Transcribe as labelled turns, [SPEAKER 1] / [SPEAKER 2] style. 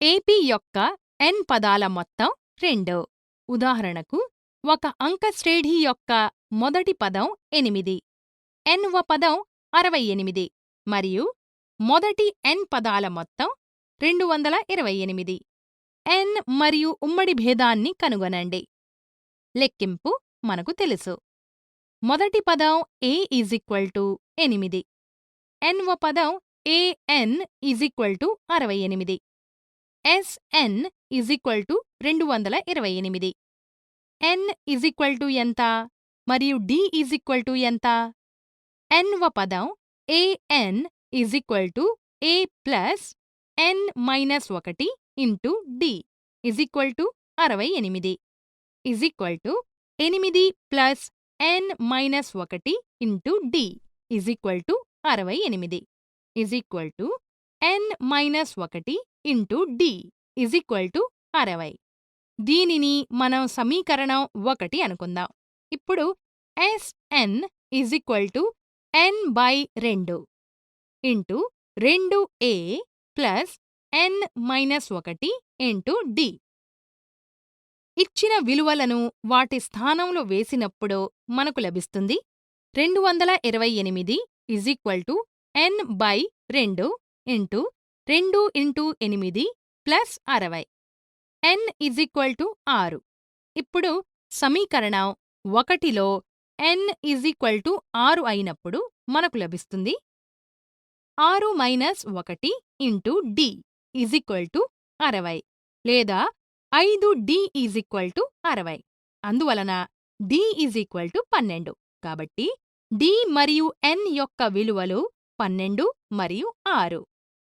[SPEAKER 1] AP యొక్క n పదాల మొత్తం 2. ఉదాహరణకు, ఒక అంకశ్రేణి యొక్క మొదటి పదం 8, nవ పదం 68 మరియు మొదటి n పదాల మొత్తం 228. n మరియు ఉమ్మడి భేదాన్ని కనుగొనండి. లెక్కింపు మనకు తెలుసు. మొదటి పదం a = 8, nవ పదం an = 68, Sn = 228. n ఎంత మరియు d ఎంత? nవ పదం an = a plus n minus 1 into d = 68 8 plus n minus 1 into d = 68 n minus 1 into d = 60. దీనిని మనం సమీకరణం 1 అనుకుందాం. ఇప్పుడు Sn = n/2 into 2a plus n minus 1 into d. ఇచ్చిన విలువలను వాటి స్థానంలో వేసినప్పుడు మనకు లభిస్తుంది 228 n/2 into 2 into 8 plus 60. n = 6. ఇప్పుడు సమీకరణం 1లో n = 6 అయినప్పుడు మనకు లభిస్తుంది 6 మైనస్ 1 ఇంటూ d = 60 లేదా 5d = 60. అందువలన d = 12. కాబట్టి d మరియు n యొక్క విలువలు 12 మరియు 6.